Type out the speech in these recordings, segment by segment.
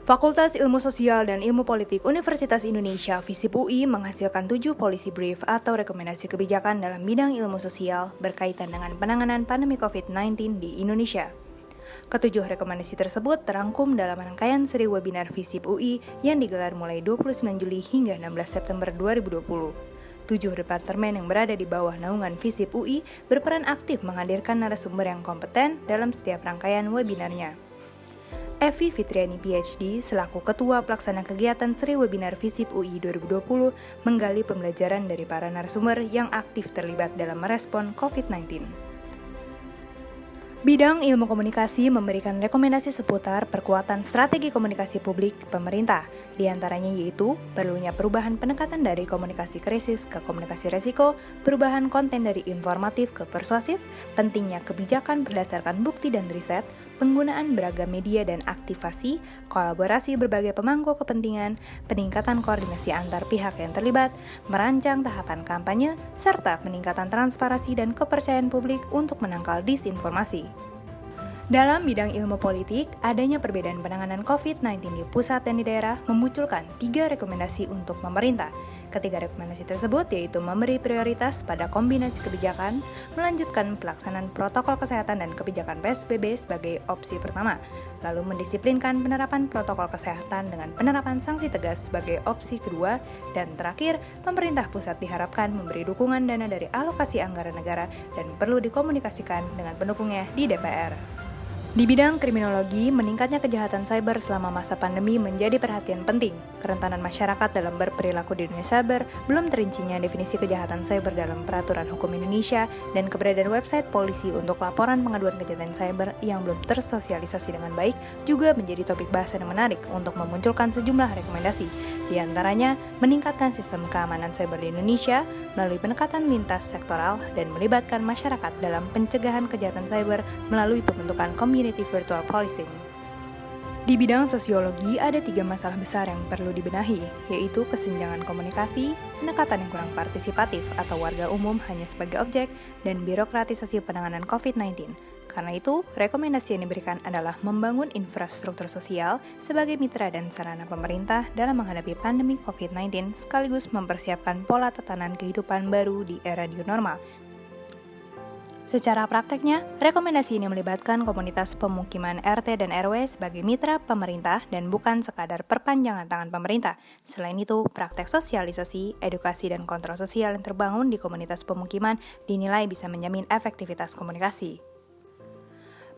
Fakultas Ilmu Sosial dan Ilmu Politik Universitas Indonesia (FISIP UI) menghasilkan 7 policy brief atau rekomendasi kebijakan dalam bidang ilmu sosial berkaitan dengan penanganan pandemi COVID-19 di Indonesia. Ketujuh rekomendasi tersebut terangkum dalam rangkaian seri webinar FISIP UI yang digelar mulai 29 Juli hingga 16 September 2020. 7 departemen yang berada di bawah naungan FISIP UI berperan aktif menghadirkan narasumber yang kompeten dalam setiap rangkaian webinarnya. Evi Fitriani PhD selaku Ketua Pelaksana Kegiatan Seri Webinar FISIP UI 2020 menggali pembelajaran dari para narasumber yang aktif terlibat dalam merespon COVID-19. Bidang Ilmu Komunikasi memberikan rekomendasi seputar perkuatan strategi komunikasi publik pemerintah, di antaranya yaitu perlunya perubahan pendekatan dari komunikasi krisis ke komunikasi resiko, perubahan konten dari informatif ke persuasif, pentingnya kebijakan berdasarkan bukti dan riset, penggunaan beragam media dan aktivasi, kolaborasi berbagai pemangku kepentingan, peningkatan koordinasi antar pihak yang terlibat, merancang tahapan kampanye, serta peningkatan transparansi dan kepercayaan publik untuk menangkal disinformasi. Dalam bidang ilmu politik, adanya perbedaan penanganan COVID-19 di pusat dan di daerah memunculkan 3 rekomendasi untuk pemerintah. Ketiga rekomendasi tersebut yaitu memberi prioritas pada kombinasi kebijakan, melanjutkan pelaksanaan protokol kesehatan dan kebijakan PSBB sebagai opsi pertama, lalu mendisiplinkan penerapan protokol kesehatan dengan penerapan sanksi tegas sebagai opsi kedua, dan terakhir, pemerintah pusat diharapkan memberi dukungan dana dari alokasi anggaran negara dan perlu dikomunikasikan dengan pendukungnya di DPR. Di bidang kriminologi, meningkatnya kejahatan cyber selama masa pandemi menjadi perhatian penting. Kerentanan masyarakat dalam berperilaku di dunia cyber, belum terincinya definisi kejahatan cyber dalam peraturan hukum Indonesia, dan keberadaan website polisi untuk laporan pengaduan kejahatan cyber yang belum tersosialisasi dengan baik juga menjadi topik bahasan yang menarik untuk memunculkan sejumlah rekomendasi. Di antaranya, meningkatkan sistem keamanan cyber di Indonesia melalui pendekatan lintas sektoral dan melibatkan masyarakat dalam pencegahan kejahatan cyber melalui pembentukan Community Virtual Policing. Di bidang sosiologi, ada 3 masalah besar yang perlu dibenahi, yaitu kesenjangan komunikasi, pendekatan yang kurang partisipatif atau warga umum hanya sebagai objek, dan birokratisasi penanganan COVID-19. Karena itu, rekomendasi yang diberikan adalah membangun infrastruktur sosial sebagai mitra dan sarana pemerintah dalam menghadapi pandemi COVID-19 sekaligus mempersiapkan pola tatanan kehidupan baru di era new normal. Secara prakteknya, rekomendasi ini melibatkan komunitas pemukiman RT dan RW sebagai mitra pemerintah dan bukan sekadar perpanjangan tangan pemerintah. Selain itu, praktek sosialisasi, edukasi, dan kontrol sosial yang terbangun di komunitas pemukiman dinilai bisa menjamin efektivitas komunikasi.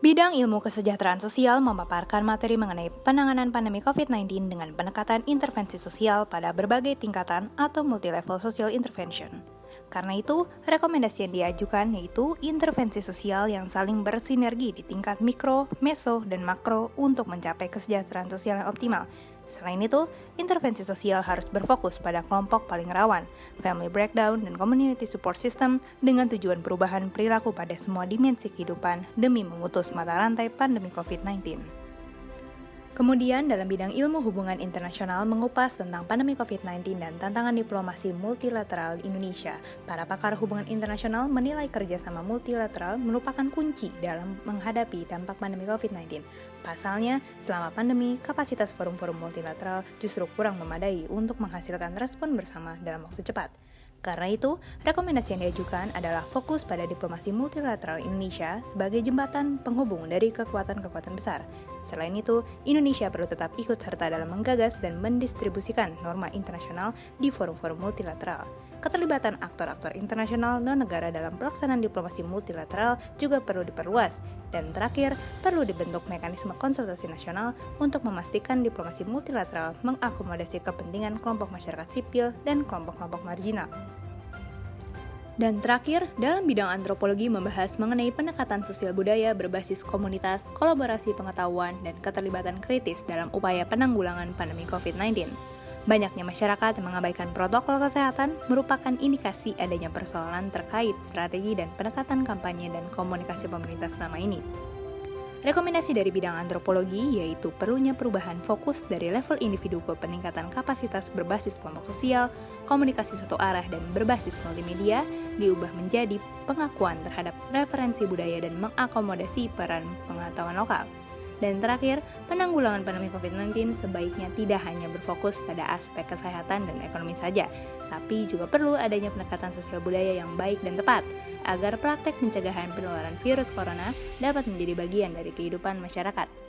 Bidang Ilmu Kesejahteraan Sosial memaparkan materi mengenai penanganan pandemi COVID-19 dengan pendekatan intervensi sosial pada berbagai tingkatan atau multi-level social intervention. Karena itu, rekomendasi yang diajukan yaitu intervensi sosial yang saling bersinergi di tingkat mikro, meso, dan makro untuk mencapai kesejahteraan sosial yang optimal. Selain itu, intervensi sosial harus berfokus pada kelompok paling rawan, family breakdown, dan community support system dengan tujuan perubahan perilaku pada semua dimensi kehidupan demi memutus mata rantai pandemi COVID-19. Kemudian, dalam bidang ilmu hubungan internasional mengupas tentang pandemi COVID-19 dan tantangan diplomasi multilateral di Indonesia, para pakar hubungan internasional menilai kerjasama multilateral merupakan kunci dalam menghadapi dampak pandemi COVID-19. Pasalnya, selama pandemi, kapasitas forum-forum multilateral justru kurang memadai untuk menghasilkan respon bersama dalam waktu cepat. Karena itu, rekomendasi yang diajukan adalah fokus pada diplomasi multilateral Indonesia sebagai jembatan penghubung dari kekuatan-kekuatan besar. Selain itu, Indonesia perlu tetap ikut serta dalam menggagas dan mendistribusikan norma internasional di forum-forum multilateral. Keterlibatan aktor-aktor internasional non-negara dalam pelaksanaan diplomasi multilateral juga perlu diperluas. Dan terakhir, perlu dibentuk mekanisme konsultasi nasional untuk memastikan diplomasi multilateral mengakomodasi kepentingan kelompok masyarakat sipil dan kelompok-kelompok marginal. Dan terakhir, dalam bidang antropologi membahas mengenai pendekatan sosial budaya berbasis komunitas, kolaborasi pengetahuan, dan keterlibatan kritis dalam upaya penanggulangan pandemi COVID-19. Banyaknya masyarakat yang mengabaikan protokol kesehatan merupakan indikasi adanya persoalan terkait strategi dan pendekatan kampanye dan komunikasi pemerintah selama ini. Rekomendasi dari bidang antropologi yaitu perlunya perubahan fokus dari level individu ke peningkatan kapasitas berbasis kelompok sosial, komunikasi satu arah dan berbasis multimedia, diubah menjadi pengakuan terhadap referensi budaya dan mengakomodasi peran pengetahuan lokal. Dan terakhir, penanggulangan pandemi COVID-19 sebaiknya tidak hanya berfokus pada aspek kesehatan dan ekonomi saja, tapi juga perlu adanya pendekatan sosial budaya yang baik dan tepat, agar praktek pencegahan penularan virus corona dapat menjadi bagian dari kehidupan masyarakat.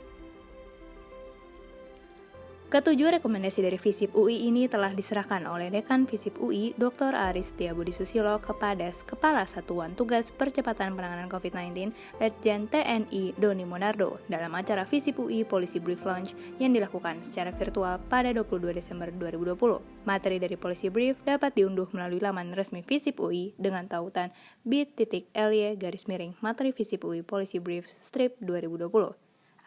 Ketujuh rekomendasi dari FISIP UI ini telah diserahkan oleh Dekan FISIP UI Dr. Aris Setiabudi Susilo kepada Kepala Satuan Tugas Percepatan Penanganan COVID-19 Letjen TNI Doni Monardo dalam acara FISIP UI Policy Brief Launch yang dilakukan secara virtual pada 22 Desember 2020. Materi dari Policy Brief dapat diunduh melalui laman resmi FISIP UI dengan tautan bit.ly/materi FISIP UI Policy Brief strip 2020.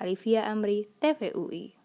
Alivia Amri, TVUI.